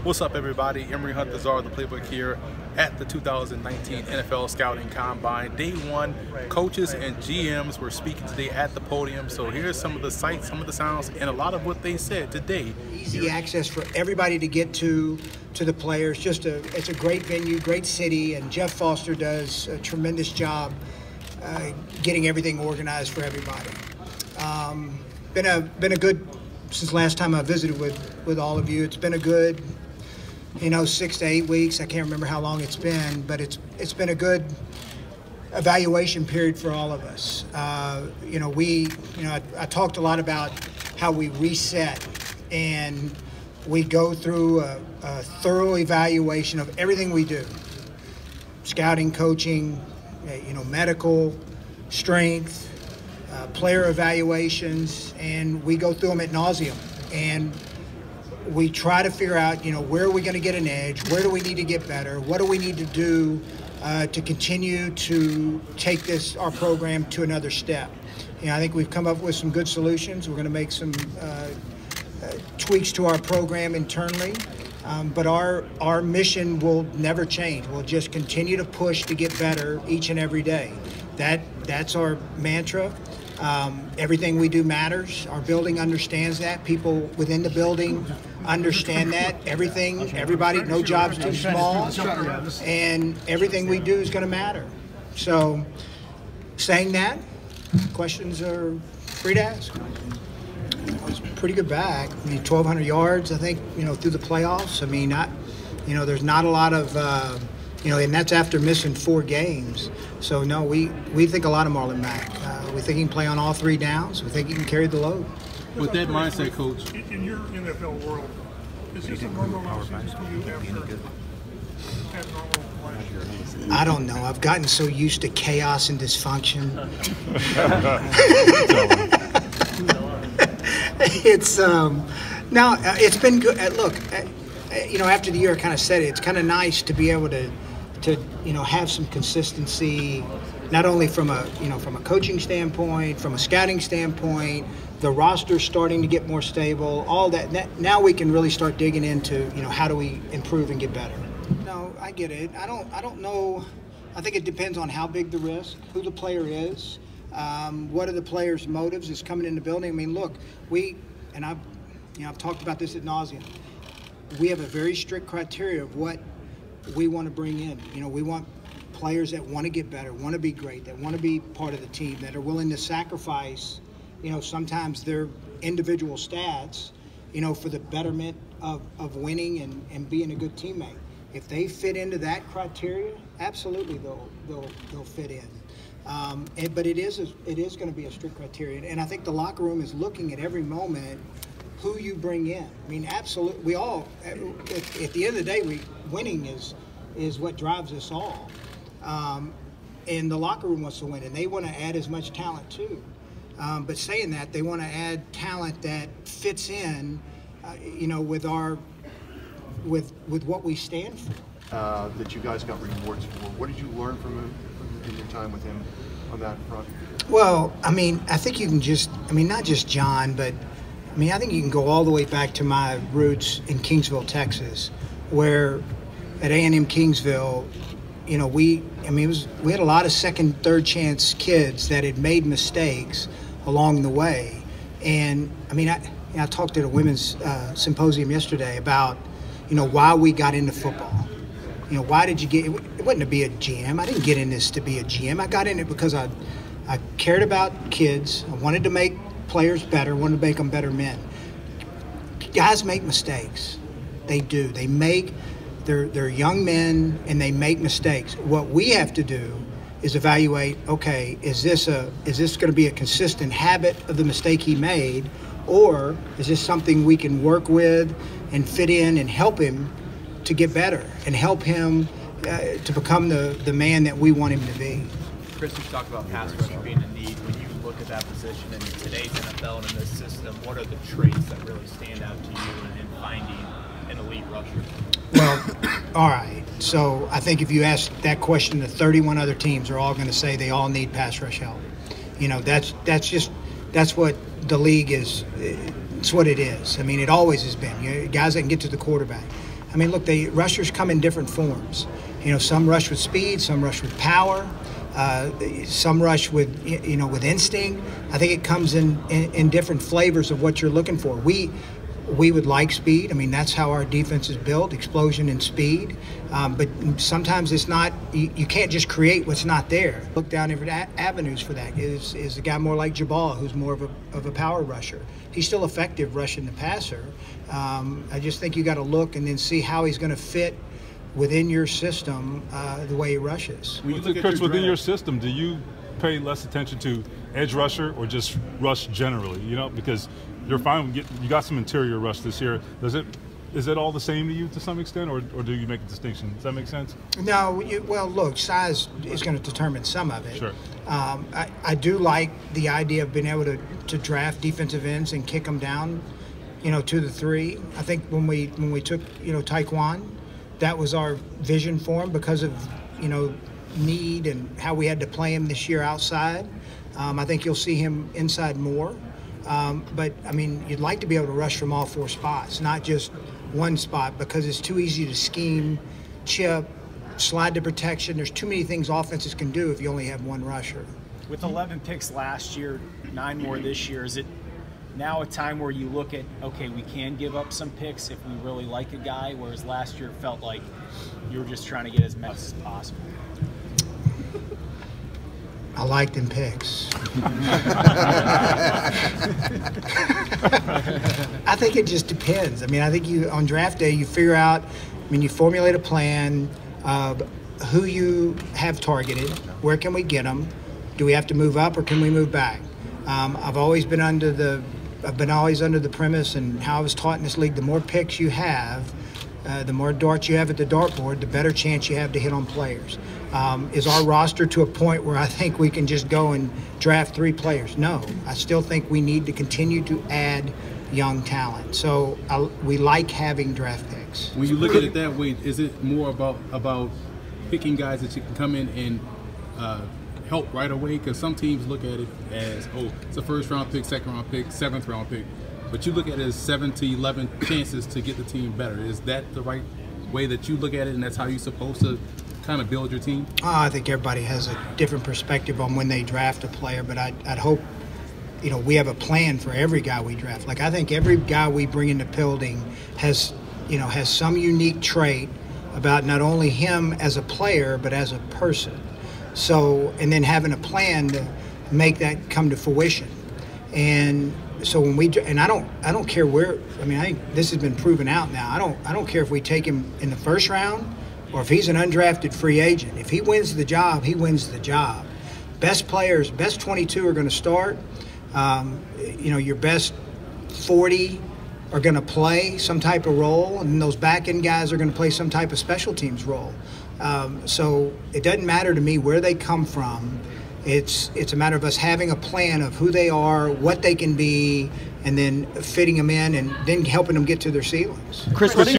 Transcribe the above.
What's up, everybody? Emery Hunt the Czar, the playbook here at the 2019 NFL Scouting Combine. Day one, coaches and GMs were speaking today at the podium. So here's some of the sights, some of the sounds, and a lot of what they said today. Easy access for everybody to get to the players. It's a great venue, great city, and Jeff Foster does a tremendous job getting everything organized for everybody. Been a good, since last time I visited with all of you, it's been a good, 6 to 8 weeks. I can't remember how long it's been, but it's been a good evaluation period for all of us. I talked a lot about how we reset and we go through a thorough evaluation of everything we do. Scouting, coaching, medical, strength, player evaluations, and we go through them ad nauseum. And we try to figure out, where are we going to get an edge? Where do we need to get better? What do we need to do to continue to take our program to another step? I think we've come up with some good solutions. We're going to make some tweaks to our program internally. But our mission will never change. We'll just continue to push to get better each and every day. That's our mantra. Everything we do matters. Our building understands that. People within the building understand that. Everybody, no job's too small, and everything we do is going to matter. So, saying that, questions are free to ask. It was pretty good back. 1,200 yards, I think, through the playoffs. There's not a lot of, and that's after missing 4 games. So, no, we think a lot of Marlon Mack. We think he can play on all 3 downs. We think he can carry the load. With that mindset, Coach. In your NFL world, is this a normal offseason for you after that normal last year? I don't know. I've gotten so used to chaos and dysfunction. It's been good. Look, after the year, I kind of said it. It's kind of nice to be able to have some consistency, not only from a coaching standpoint, from a scouting standpoint. The roster's starting to get more stable. All that. Now we can really start digging into how do we improve and get better. No, I get it. I don't know. I think it depends on how big the risk, who the player is. What are the players' motives is coming in the building? Look, I've talked about this ad nauseum. We have a very strict criteria of what we want to bring in. We want players that want to get better, want to be great, that want to be part of the team, that are willing to sacrifice, sometimes their individual stats, for the betterment of winning and being a good teammate. If they fit into that criteria, absolutely they'll fit in. But it is going to be a strict criteria, and I think the locker room is looking at every moment who you bring in. Absolutely. We all, at the end of the day, winning is what drives us all. And the locker room wants to win, and they want to add as much talent too. But saying that, they want to add talent that fits in, with what we stand for. That you guys got rewards for. What did you learn from him in your time with him on that front? Well, I think you can just, not just John, but I think you can go all the way back to my roots in Kingsville, Texas, where at A&M Kingsville, we had a lot of second, third chance kids that had made mistakes along the way. And I talked at a women's symposium yesterday about, why we got into football. Why did you get, it wasn't to be a GM. I didn't get in this to be a GM. I got in it because I cared about kids. I wanted to make players better, wanted to make them better men. Guys make mistakes. They do. They're young men and they make mistakes. What we have to do is evaluate, okay, is this going to be a consistent habit of the mistake he made, or is this something we can work with and fit in and help him to get better and help him to become the man that we want him to be? Chris, you talked about pass rush being a need. When you look at that position in today's NFL and in this system, what are the traits that really stand out to you in finding an elite rusher? Well, all right. So I think if you ask that question to 31 other teams, they're all going to say they all need pass rush help. That's what the league is. It's what it is. It always has been. Guys that can get to the quarterback. I mean, look, the rushers come in different forms. You know, some rush with speed, some rush with power, some rush with, you know, with instinct. I think it comes in different flavors of what you're looking for. We would like speed. I mean, that's how our defense is built, explosion and speed. But sometimes it's not, you can't just create what's not there. Look down different avenues for that. Is a guy more like Jabal, who's more of a power rusher? He's still effective rushing the passer. I just think you got to look and then see how he's going to fit within your system, the way he rushes. Chris, within your system, do you pay less attention to edge rusher or just rush generally? You know, because you're fine. You got some interior rush this year. Is it all the same to you to some extent, or do you make a distinction? Does that make sense? No. Well, look, size is going to determine some of it. Sure. I do like the idea of being able to draft defensive ends and kick them down, you know, to the 3. I think when we took, you know, Taekwon, that was our vision for him because of, you know, need and how we had to play him this year outside. I think you'll see him inside more. But, I mean, you'd like to be able to rush from all 4 spots, not just one spot, because it's too easy to scheme, chip, slide to protection. There's too many things offenses can do if you only have one rusher. With 11 picks last year, 9 more this year, is it now a time where you look at, okay, we can give up some picks if we really like a guy, whereas last year it felt like you were just trying to get as many as possible? I like them picks. I think it just depends. I mean, I think on draft day, you figure out, I mean, you formulate a plan of who you have targeted, where can we get them, do we have to move up or can we move back? I've always been under the premise, and how I was taught in this league, the more picks you have, the more darts you have at the dartboard, the better chance you have to hit on players. Is our roster to a point where I think we can just go and draft 3 players? No. I still think we need to continue to add young talent. So we like having draft picks. When you look at it that way, is it more about picking guys that you can come in and help right away? Because some teams look at it as, oh, it's a first-round pick, second-round pick, seventh-round pick. But you look at it as 7 to 11 chances to get the team better. Is that the right way that you look at it, and that's how you're supposed to kind of build your team? I think everybody has a different perspective on when they draft a player, but I'd hope, you know, we have a plan for every guy we draft. Like, I think every guy we bring into building has some unique trait about not only him as a player, but as a person. So, and then having a plan to make that come to fruition. And so when I don't care where, I mean, I think this has been proven out now. I don't care if we take him in the first round or if he's an undrafted free agent. If he wins the job, he wins the job. Best players, best 22 are going to start. You know, your best 40 are going to play some type of role, and those back-end guys are going to play some type of special teams role. So it doesn't matter to me where they come from. It's a matter of us having a plan of who they are, what they can be, and then fitting them in and then helping them get to their ceilings. Chris,